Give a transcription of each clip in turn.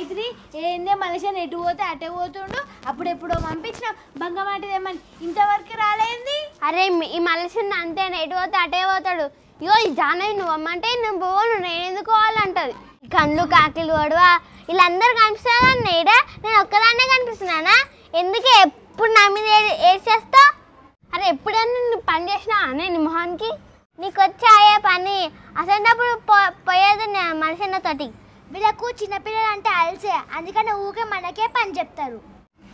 గాయత్రి ఏందే మనిషి ఎటు పోతే అటే పోతుండు. అప్పుడెప్పుడో పంపించిన బంగమాటిదేమని ఇంతవరకు రాలేంది. అరే ఈ మనిషిని అంతే ఎటు పోతే అటే పోతాడు. ఇగో ఈ జానవి నువ్వు అమ్మంటే నువ్వు పోను నేను ఎందుకు పోవాలంటది. కళ్ళు కాకిలు వడువా వీళ్ళందరూ కనిపిస్తున్నా కానీ నేను ఒక్కదాన్నే కనిపిస్తున్నానా? ఎందుకే ఎప్పుడు నా మీద ఏడ్చేస్తావు? అరే ఎప్పుడన్నా నువ్వు పని చేసినావా నీ మొహానికి? నీకు వచ్చాయే పని అసలు పోయేది మనిషి తోటి. వీళ్ళకు చిన్నపిల్లలు అంటే అలసే, అందుకని ఊకే మనకే పని చెప్తారు.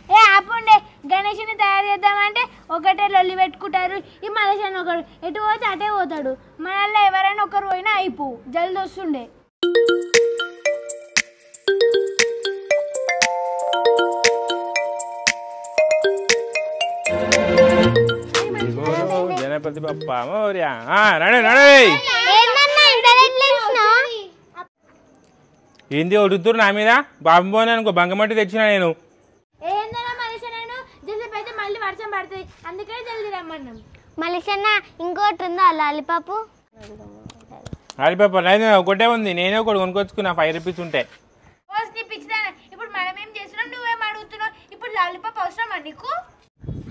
ఏ ఆపుండే గణేష్ని తయారు చేద్దామంటే ఒకటే లొల్లి పెట్టుకుంటారు. ఈ మనిషి అని ఒకడు ఎటు పోతే అటే పోతాడు. మనల్లో ఎవరైనా ఒకరు పోయినా అయిపో జల్ది వస్తుండే. గణపతి బప్ప మోరియా. రండి రండి. ఏంది అడుగుతున్నారు నా మీద? బాబు పోనీ అనుకో బంగమట్టి తెచ్చినా నేను. ఏందన్నా మనిషి నేను జల్ది అయితే మళ్ళీ వర్షం పడుతుంది, అందుకని జల్ది రమ్మన్నాం. మనిషి అన్న ఇంకోటి ఉందా లాలిపాపు? లాలిపాపు లేదు ఒకటే ఉంది. నేనే ఒకటి కొనుక్కొచ్చుకున్నా 5 రూపీస్ ఉంటే. ఇప్పుడు మనం ఏం చేస్తున్నాం, నువ్వేం అడుగుతున్నావు? ఇప్పుడు లాలిపాప్ అవసరమా నీకు?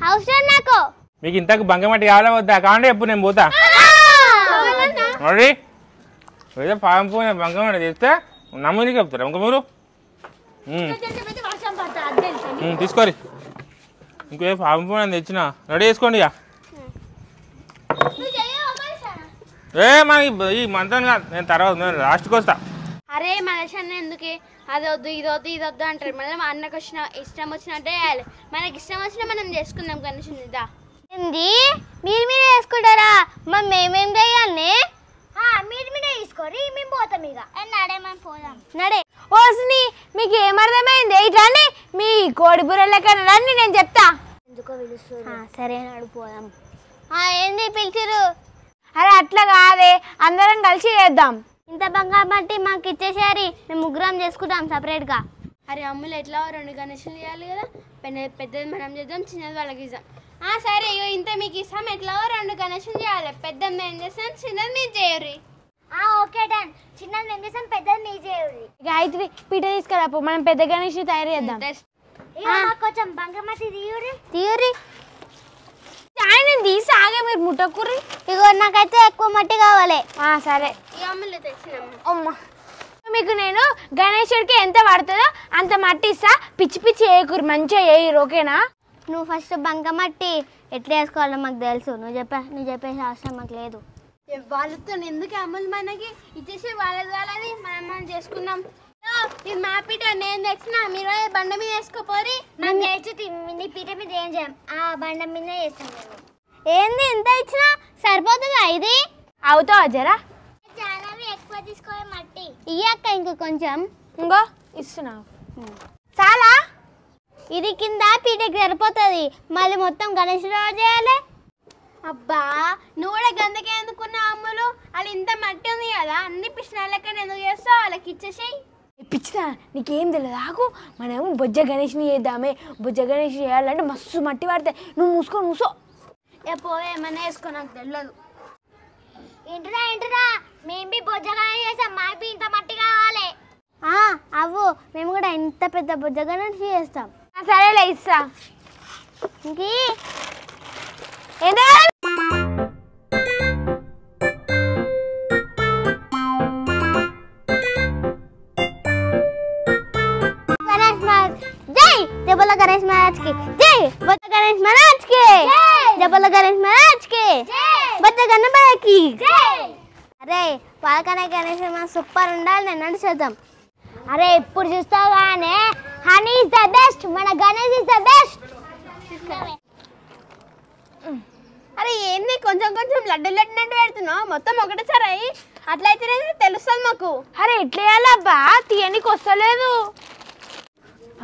అవసరం నాకు. మీకు ఇంతకు బంగమట్టి కావాలా వద్దా? కావండి ఎప్పుడు నేను పోతా. ఏదో పాపం పోయిన బంగమట్టి తెస్తే నమ్ముని చెప్తారా ఇంక మీరు? తీసుకోరి. ఇంకో పాపం పోయిన తెచ్చిన రెడీ చేసుకోండి ఇక. మనకి ఈ మంతం కాదు, నేను తర్వాత నేను లాస్ట్కి వస్తా. అరే మనిషి అన్న ఎందుకే అది వద్దు ఇది వద్దు ఇది వద్దు అంటారు. మళ్ళీ మా అన్నకు ఇష్టం వచ్చినట్టే వేయాలి. మనకి ఇష్టం వచ్చినా మనం చేసుకుందాం కనిషిందా. ఏంది మీరు మీరే వేసుకుంటారా? మరి మేమేం చేయాలి? మీరు మీరే తీసుకోరి, మేము పోతాం. ఇక నడే మనం పోదాం. నడే. ఓస్ని మీకు ఏమర్థమైంది? ఇట్లండి మీ కోడి బుర్రలెక్క రండి, నేను చెప్తా. ఎందుకో పిలుస్తారు. సరే నడు పోదాం. ఏంది పిలిచిరు? అరే అట్లా కాదే, అందరం కలిసి చేద్దాం. ఇంత బంగాబట్టి మాకు ఇచ్చేసారి మేము ముగ్గురం చేసుకుంటాం సపరేట్గా. అరే అమ్ములు ఎట్లా 2 గణేషులు చేయాలి కదా, పెద్దది మనం చేద్దాం, చిన్నది వాళ్ళకి ఇద్దాం. సరే ఇగో ఇంత మీకు ఇస్తాం. ఎట్లా 2 గణేషులు చేయాలి, పెద్దది మేము చేస్తాం, చిన్నది మీరు చేయరు. Okay done. చిన్నది మేము చేస్తాం, పెద్దది మీరు చేయరు. గాయత్రి పీట తీసుకురా, మనం పెద్ద గణేష్ తయారు చేద్దాం. కొంచెం బంగమట్టి తీయురి. ఆయన తీసి ఆగే, మీరు ముట్టకుర్రి. ఇగో నాకైతే ఎక్కువ మట్టి కావాలి. సరే అమ్మ, మీకు నేను గణేశుడికి ఎంత పడుతుందో అంత మట్టి ఇస్తా. పిచ్చి పిచ్చి వేయకూరు, మంచిగా వేయరు, ఓకేనా? నువ్వు ఫస్ట్ బంకమట్టి ఎట్లా వేసుకోవాలో మాకు తెలుసు. నువ్వు చెప్పేసి అవసరం మాకు లేదు. వాళ్ళతో ఎందుకు అమ్ములు, మనకి ఇచ్చేసి వాళ్ళది మనం చేసుకుందాం. ఇది మా పీట నేను తెచ్చిన, మీరు బండ మీద వేసుకోపోరి. నీ పీట మీద ఏం చేయం, ఆ బండ మీద చేస్తాం. ఏంది ఇంత ఇచ్చినా సరిపోతుందా? ఇది అవుతావా జరా? చాలా ఎక్కువ తీసుకోవాలి మట్టి. ఇయ్యక్క ఇంక కొంచెం. ఇంకో ఇస్తున్నావు చాలా. ఇది కింద పీటకి సరిపోతుంది, మళ్ళీ మొత్తం గణేశుడు చేయాలి. అబ్బా నువ్వు కూడా గందకే ఎందుకున్నావు అమ్ములు? వాళ్ళు ఇంత మట్టి ఉంది కదా, అన్ని పిచ్చినాల లెక్క ఎందుకు చేస్తావు? వాళ్ళకి ఇచ్చేసేయి. పిచ్చిదా నీకేం తెలియదు. ఆకు మనం బొజ్జ గణేష్ని చేద్దామే. బొజ్జ గణేష్ చేయాలంటే మస్తు మట్టి పడతాయి. నువ్వు మూసుకో. పోయే ఏమన్నా వేసుకో, నాకు తెలియదు. ఏంటిరా మేము బొజ్జగా చేసాం, మాకు ఇంత మట్టి కావాలి. అవ్వు మేము కూడా ఇంత పెద్ద బొజ్జగానే చేస్తాం. సరేలే ఇస్తా. ఇంకీ జబల గణేష్ మహారాజ్ కి జై. బొత్త గణేష్ మహారాజ్ కి జబల గణేష్ మహారాజ్ కి బొత్త గణపతికి జై. అరే వాళ్ళకనే గణేష్ సూపర్ ఉండాలి, నేను నడిచేద్దాం. అరే ఇప్పుడు చూస్తావు కానీ హనీ ఇస్ ద బెస్ట్, మన గణేష్ ఇస్ ద బెస్ట్. అరే ఏంది కొంచెం లడ్డు లడ్డినట్టు పెడుతున్నావు? మొత్తం ఒకటేసారి అయ్యి అట్లయితేనే తెలుస్తుంది మాకు. అరే ఎట్లా వేయాలబ్బా, తీయనికి వస్తలేదు.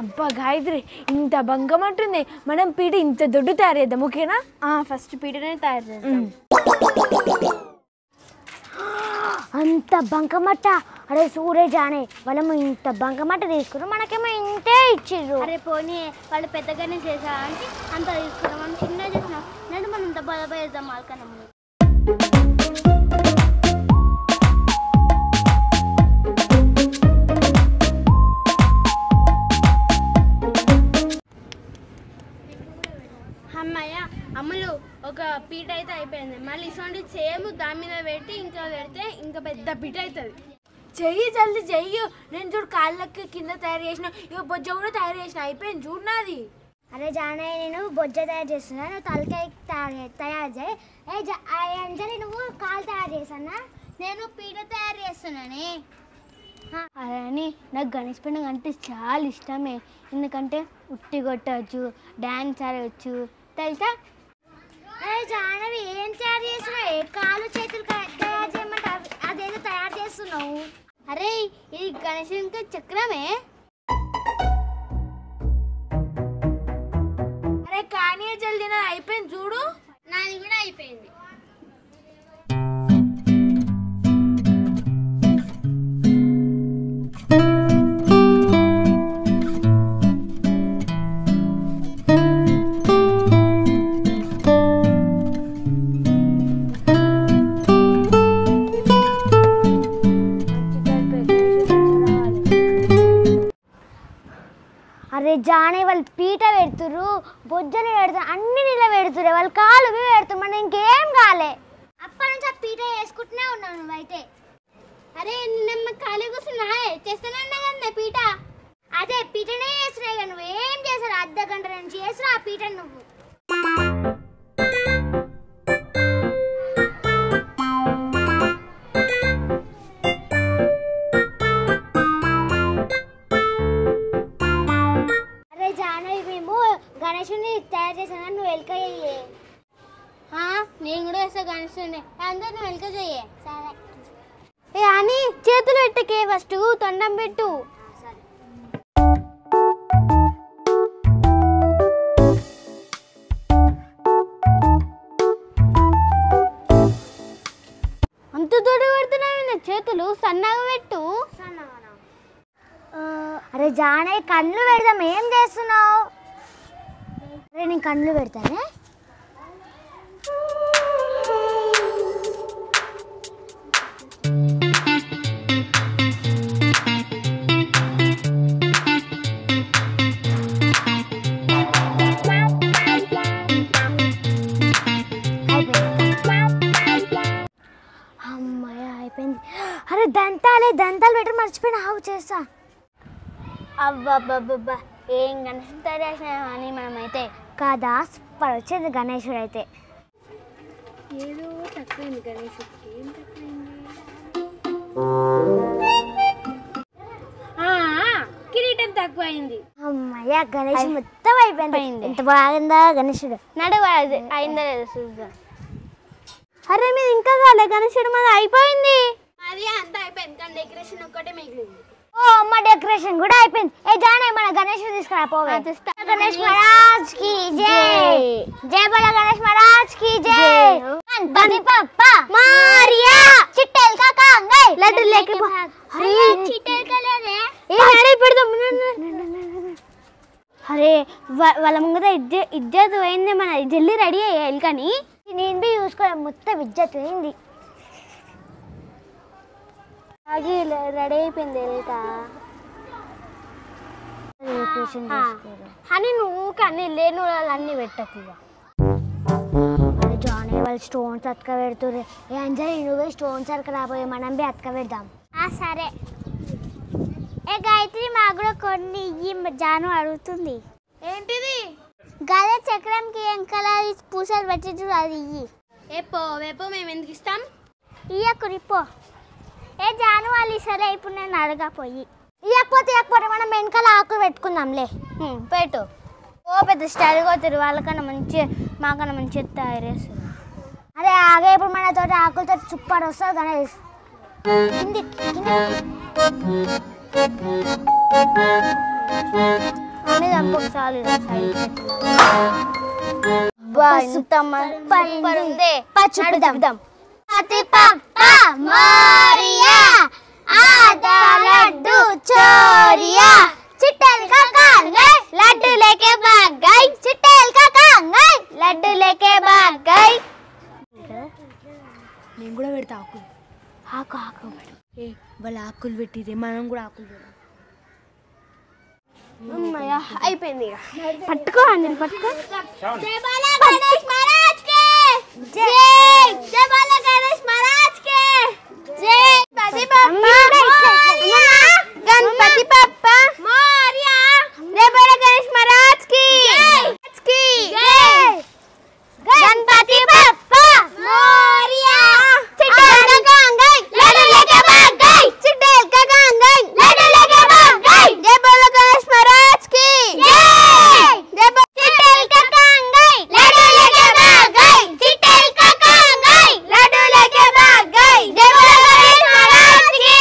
అబ్బా గాయత్రి ఇంత బంకమంటుంది, మనం పీట ఇంత దొడ్డు తయారు చేద్దాం, ఓకేనా? ఫస్ట్ పీటనే తయారు చేద్దాం. అంత బంకమట్ట. అరే సూర్యజానే వాళ్ళము ఇంత బంకమట్ట తీసుకున్నాం, మనకేమో ఇంతే ఇచ్చిర్రు. అరే పోనీ వాళ్ళు పెద్దగానే చేసా అంటే అంత తీసుకున్నాం, మనం చిన్నగా చేసినాం. నేను మనం ఇంత బాధ చేద్దాం వాళ్ళకన్నా. పెట్టి ఇంకా పెడితే ఇంకా పెద్ద బిట్ అవుతుంది. చెయ్యి జల్ది చెయ్యి. నేను చూడు కాళ్ళకి కింద తయారు చేసిన, ఇక బొజ్జ కూడా తయారు చేసిన, అయిపోయింది చూడు నాది. అరే జానయ్య నేను బొజ్జ తయారు చేస్తున్నా, నువ్వు తలకాయ తయారు చేయి. అంజలి నువ్వు కాలు తయారు చేసానా? నేను పీట తయారు చేస్తున్నానే. అదే అని నాకు గణేష్ పండుగ అంటే చాలా ఇష్టమే, ఎందుకంటే ఉట్టి కొట్టవచ్చు, డ్యాన్స్ ఆడవచ్చు తెలుసా. జానవి ఏం తయారు చేస్తున్నావు? కాలు చేతులు తయారు చేయమంటే అదేదో తయారు చేస్తున్నావు. అరే ఇది గణేశునికి చక్రమే. అరే కానీ జల్దీ నాది అయిపోయింది చూడు. నాది కూడా అయిపోయింది. అరే జానే వాళ్ళు పీట పెడుతురు, బొజ్జని పెడుతురు, అన్ని నీళ్ళ పెడుతురు, వాళ్ళు కాలు పెడుతురు, మన ఇంకేం కాలే. అప్పటి నుంచి ఆ పీట వేసుకుంటూనే ఉన్నావు నువ్వైతే. అరే నిన్న ఖాళీ కూర్చున్నా చేస్తానన్నా కదా పీట. అదే పీటనే చేస్తున్నాయి కదా, నువ్వు ఏం చేసారు? అర్ధ గంట నుంచి చేసినా ఆ పీట నువ్వు. గణేశుని తయారు చేసాను, నువ్వు వెల్క చెయ్యి. నేను కూడా వేస్తా గణేశుని, అందరు నువ్వు వెల్క చెయ్యి. సరే. ఏ అని చేతులు పెట్టకే, ఫస్ట్ తొండం పెట్టు. అంత తోడు పెడుతున్నావు, చేతులు సన్నగా పెట్టు. అరే జానే కళ్ళు పెడదాం, ఏం చేస్తున్నావు? అరే నేను కళ్ళు పెడతానే. అమ్మాయి అయిపోయింది. అరే దంతాలు పెట్టి మర్చిపోయినా, ఆవు చేస్తా. అబ్బబ్బబ్బబ్బా ఏం గణేశుడు తయారు చేసినా అని మనమైతే కాదా, సూపర్ వచ్చింది గణేశుడు అయితే. ఏదో తక్కువైంది గణేశుడికి. ఏం తక్కువైంది? కిరీటం తక్కువైంది. అమ్మయ్య గణేశుడు మొత్తం అయిపోయింది. ఎంత బాగుందా గణేశుడు. నడువ అయిందా లేదు చూద్దాం. అరే మీది ఇంకా కాలే గణేశుడు, మాది అయిపోయింది. అది అంతా అయిపోయింది కానీ డెకరేషన్ ఒక్కటే మిగిలింది. ఓ అమ్మ డెకరేషన్ కూడా అయిపోయింది. ఏ జానే మన గణేష్ తీసుకురా పోవే. గణేష్ మహారాజ్ కి జై. జై బోలో గణేష్ మహారాజ్ కి జై. గణపతి బప్పా మోరియా. చిట్టెల్ కాకా అంగై లడ్డు లేకే. అరే చిట్టెల్ కలేదే ఏ నడే పెడదాం. అరే వాళ్ళ ముంగట ఇజ్జత్ పోయింది, మన జల్దీ రెడీ అయ్యాలి. కానీ నేను బి చూసుకోవాలి, మొత్తం ఇజ్జత్ పోయింది. అది రెడీ అయిపోయింది ఇంకా. అని నువ్వు కానీ లేని అన్నీ పెట్టకు. అరే జానీ వాళ్ళు స్టోన్స్ అతక పెడుతుర్రే. ఏ అంజలి నువ్వే స్టోన్స్ అతక రాబోయే, మనం బి అతక పెడదాం. సరే. ఏ గాయత్రి మాకు కూడా కొన్ని ఇయ్యి, జాను అడుగుతుంది. ఏంటిది? గదే చక్రంకి వెంకల పూసలు పెట్టి అది ఇయ్యి. వేపో మేము ఎందుకు ఇస్తాం? ఇయ్యకురిపో. ఏ జాను వాళ్ళు సరే ఇప్పుడు నేను అడగపోయి. ఇవ్వకపోతే మనం వెనకాల ఆకులు పెట్టుకుందాంలే. పెట్టు. ఓ పెద్ద స్టైల్గా అవుతారు, వాళ్ళకన్నా మంచి మాకన్నా మంచి తయారు చేస్తారు. అరే ఆగే ఇప్పుడు మన తోటి ఆకులతో సూపర్ వస్తుంది గణేష్. అనేది ఒకసారి చూద్దాం. लड्डू चोरिया चिट्टेल का कान गए लड्डू लेके भाग गई. चिट्टेल का कान गए लड्डू लेके भाग गई. నేను కూడా పెడతా ఆకులు. ఆకు ఏ వాళ్ళ ఆకులు పెట్టిరే, మనం కూడా ఆకులు పెడదాం. అయిపోయింది ఇక. పట్టుకో అంజలి పట్టుకో. जय बोलो गणेश महाराज के जय. जय बोलो गणेश महाराज के గణపతి బప్పా గణపతి బప్పా మోరియా జై బోలో గణేష్ మహారాజ్ కి गणपति बप्पा मोरिया चिट्टेल का गांग गई लड्डू लेके भाग गई चिट्टेल का गांग गई लड्डू लेके भाग गई जय बोलो गणेश महाराज की जय चिट्टेल का गांग गई लड्डू लेके भाग गई चिट्टेल का गांग गई लड्डू लेके भाग गई जय बोलो गणेश महाराज की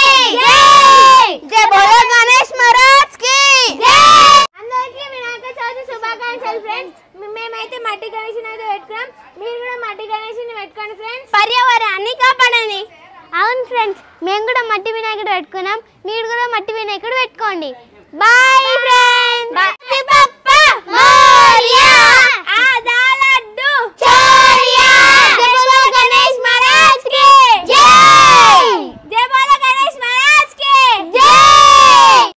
जय बोलो गणेश महाराज की అందరికీ వినాయక చవితి శుభాకాంక్షలు ఫ్రెండ్స్. మేమైతే మట్టి గణేషుని అయితే పెట్టుకున్నాం. మీరు కూడా మట్టి గణేషుని పెట్టుకోండి ఫ్రెండ్స్. పర్యావరణాన్ని కాపాడండి. అవును ఫ్రెండ్స్, మేము కూడా మట్టి వినాయకుడు పెట్టుకున్నాం. మీరు కూడా మట్టి వినాయకుడు పెట్టుకోండి. బాయ్.